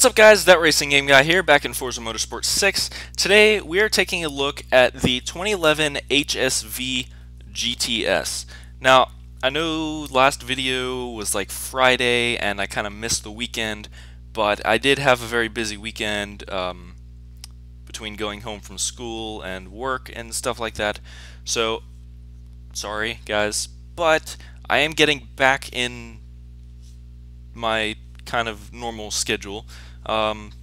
What's up guys, That Racing Game Guy here, back in Forza Motorsport 6. Today we are taking a look at the 2011 HSV GTS. Now, I know last video was like Friday and I kind of missed the weekend, but I did have a very busy weekend between going home from school and work and stuff like that. So, sorry guys, but I am getting back in my kind of normal schedule, and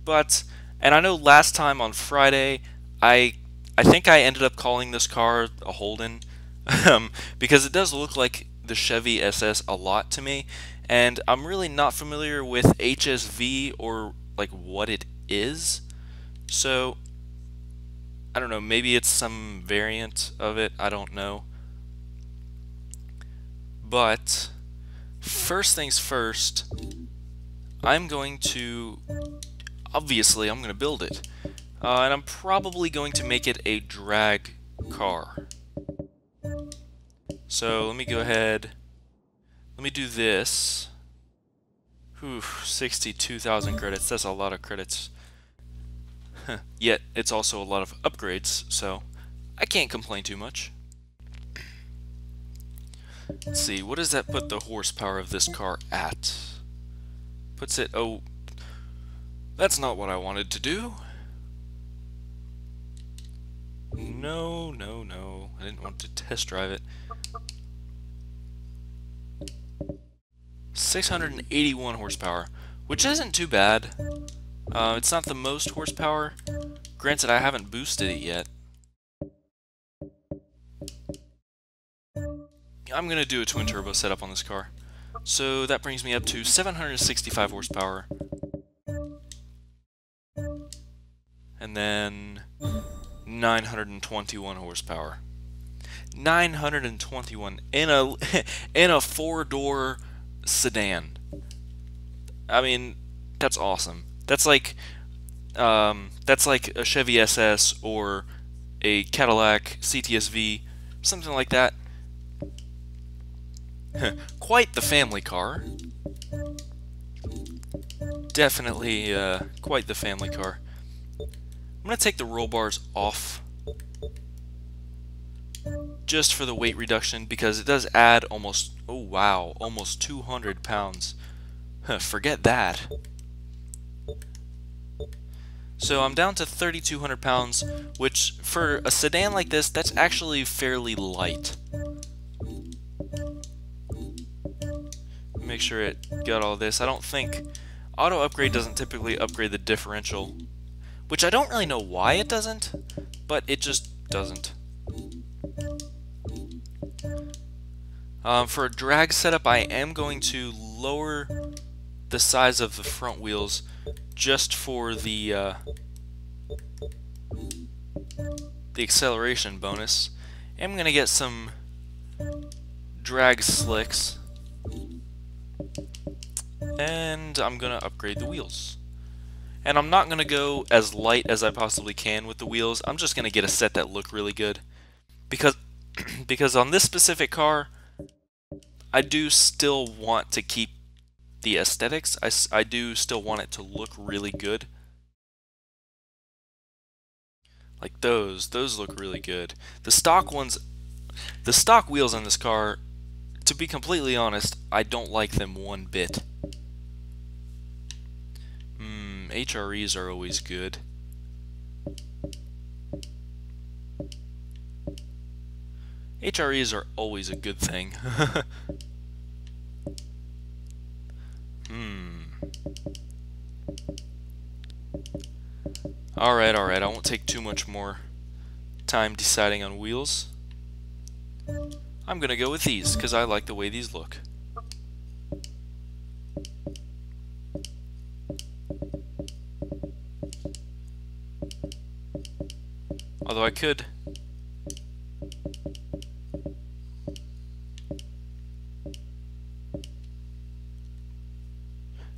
I know last time on Friday I think I ended up calling this car a Holden because it does look like the Chevy SS a lot to me, and I'm really not familiar with HSV or like what it is, so I don't know, maybe it's some variant of it, I don't know. But first things first, I'm going to build it, and I'm probably going to make it a drag car. So let me go ahead, let me do this. 62,000 credits, that's a lot of credits. Yet it's also a lot of upgrades, so I can't complain too much. Let's see, what does that put the horsepower of this car at? Puts it, oh, that's not what I wanted to do. No, I didn't want to test drive it. 681 horsepower, which isn't too bad. It's not the most horsepower. Granted, I haven't boosted it yet. I'm going to do a twin turbo setup on this car. So that brings me up to 765 horsepower. And then 921 horsepower. 921 in a in a four-door sedan. I mean, that's awesome. That's like a Chevy SS or a Cadillac CTS-V, something like that. Quite the family car. Definitely quite the family car. I'm going to take the roll bars off just for the weight reduction because it does add almost, oh wow, almost 200 pounds. Forget that. So I'm down to 3,200 pounds, which for a sedan like this, that's actually fairly light. Make sure it got all this. I don't think auto upgrade doesn't typically upgrade the differential, which I don't really know why it doesn't, but it just doesn't. For a drag setup, I am going to lower the size of the front wheels just for the acceleration bonus. I'm going to get some drag slicks, and I'm going to upgrade the wheels. And I'm not going to go as light as I possibly can with the wheels. I'm just going to get a set that look really good. Because on this specific car, I do still want to keep the aesthetics. I do still want it to look really good. Like those look really good. The stock wheels on this car, to be completely honest, I don't like them one bit. HREs are always good. HREs are always a good thing. Alright, I won't take too much more time deciding on wheels. I'm gonna go with these, because I like the way these look. Although I could...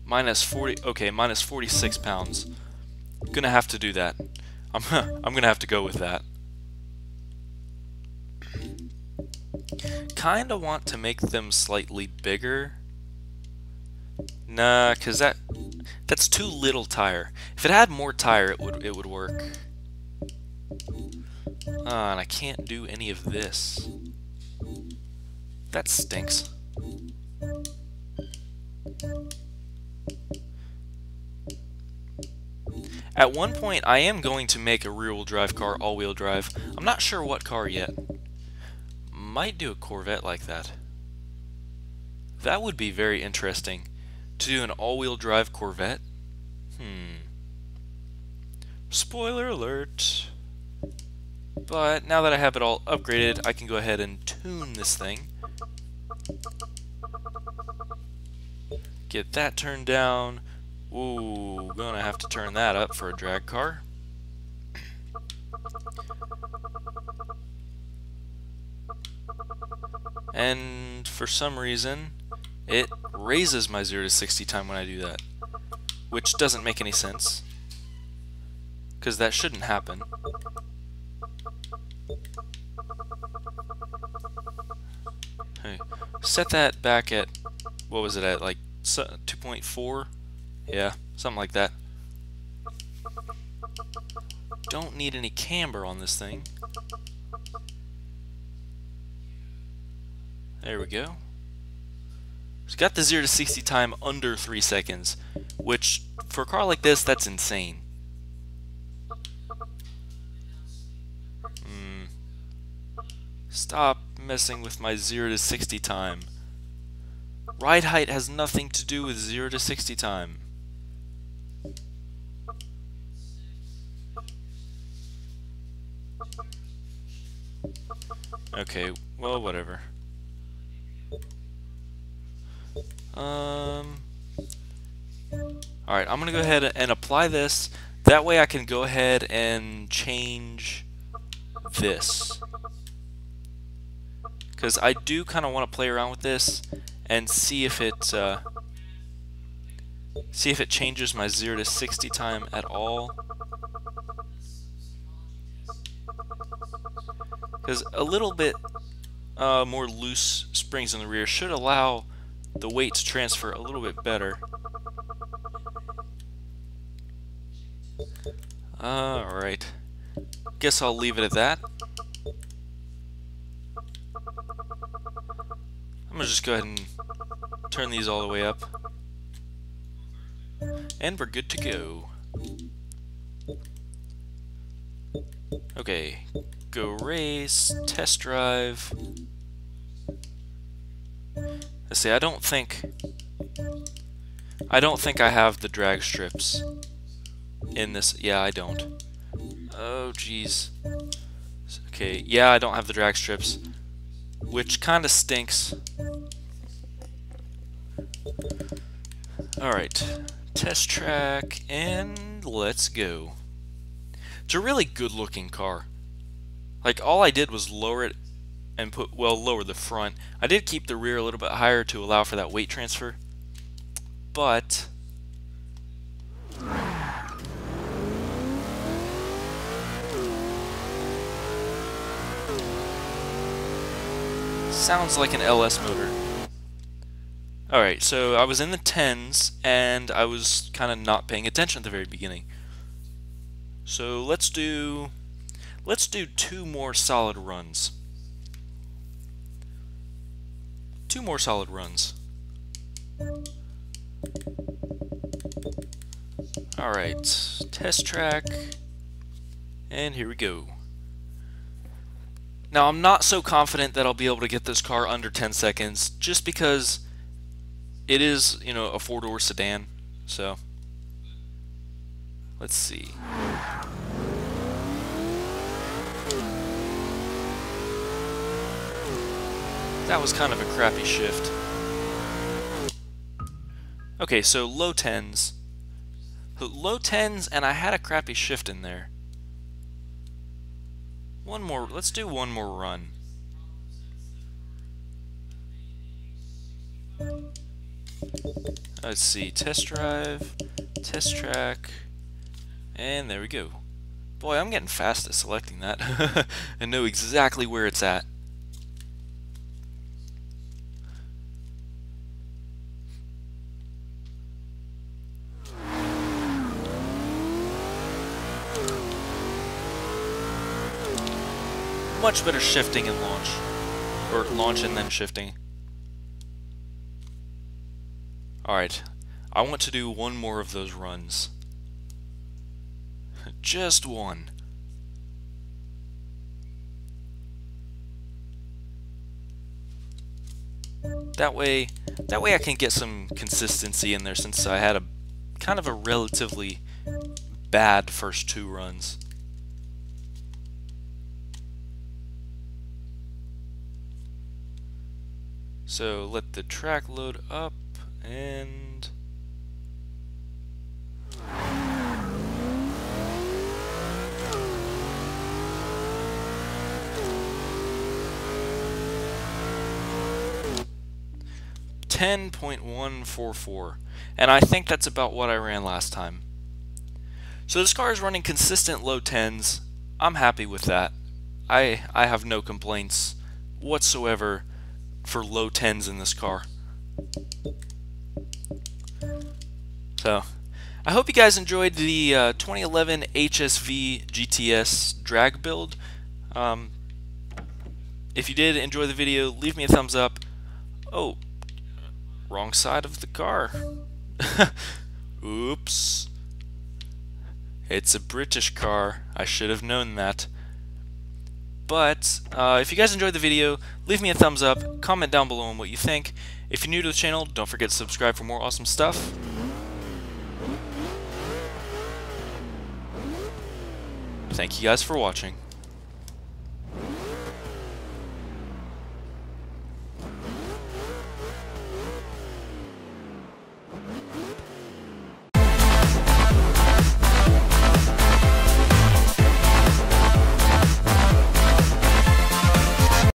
minus 40... okay, minus 46 pounds. Gonna have to do that. I'm gonna have to go with that. Kinda want to make them slightly bigger. Nah, cause that That's too little tire. If it had more tire, it would work. And I can't do any of this. That stinks. At one point, I am going to make a rear-wheel drive car all-wheel drive. I'm not sure what car yet. Might do a Corvette like that. That would be very interesting. To do an all-wheel drive Corvette? Spoiler alert. But now that I have it all upgraded, I can go ahead and tune this thing. Get that turned down. Ooh, gonna have to turn that up for a drag car. And for some reason, it raises my 0 to 60 time when I do that, which doesn't make any sense, because that shouldn't happen. Hey, set that back at, what was it at, like 2.4? Yeah, something like that. Don't need any camber on this thing. There we go. It's got the 0 to 60 time under 3 seconds, which for a car like this, that's insane. Stop messing with my 0 to 60 time. Ride height has nothing to do with 0 to 60 time. Okay, well, whatever. Alright, I'm gonna go ahead and apply this. That way I can go ahead and change this. Because I do kind of want to play around with this and see if it changes my 0 to 60 time at all. Because a little bit more loose springs in the rear should allow the weight to transfer a little bit better. Alright. Guess I'll leave it at that. I'm gonna just go ahead and turn these all the way up. And we're good to go. Okay. Go race, test drive. Let's see, I don't think I have the drag strips in this. Yeah, I don't. Oh, jeez. Okay, yeah, I don't have the drag strips, which kind of stinks. Alright, test track, and let's go. It's a really good looking car. Like, all I did was lower it and lower the front. I did keep the rear a little bit higher to allow for that weight transfer, but sounds like an LS motor. Alright, so I was in the 10s, and I was kind of not paying attention at the very beginning. So let's do 2 more solid runs. 2 more solid runs. Alright, test track, and here we go. Now, I'm not so confident that I'll be able to get this car under 10 seconds, just because it is, you know, a 4-door sedan. So, let's see. That was kind of a crappy shift. Okay, so low 10s. Low 10s, and I had a crappy shift in there. One more, let's do one more run. Let's see, test drive, test track, and there we go. Boy, I'm getting fast at selecting that. I know exactly where it's at. much better shifting and launch. Or launch and then shifting. Alright, I want to do one more of those runs. Just one. That way I can get some consistency in there, since I had a kind of a relatively bad first 2 runs. So let the track load up and .144, and I think that's about what I ran last time. So this car is running consistent low 10s. I'm happy with that. I have no complaints whatsoever for low 10s in this car. So I hope you guys enjoyed the 2011 HSV GTS drag build. If you did enjoy the video, leave me a thumbs up. Oh, wrong side of the car. Oops. It's a British car. I should have known that. But if you guys enjoyed the video, leave me a thumbs up, comment down below on what you think. If you're new to the channel, don't forget to subscribe for more awesome stuff. Thank you guys for watching.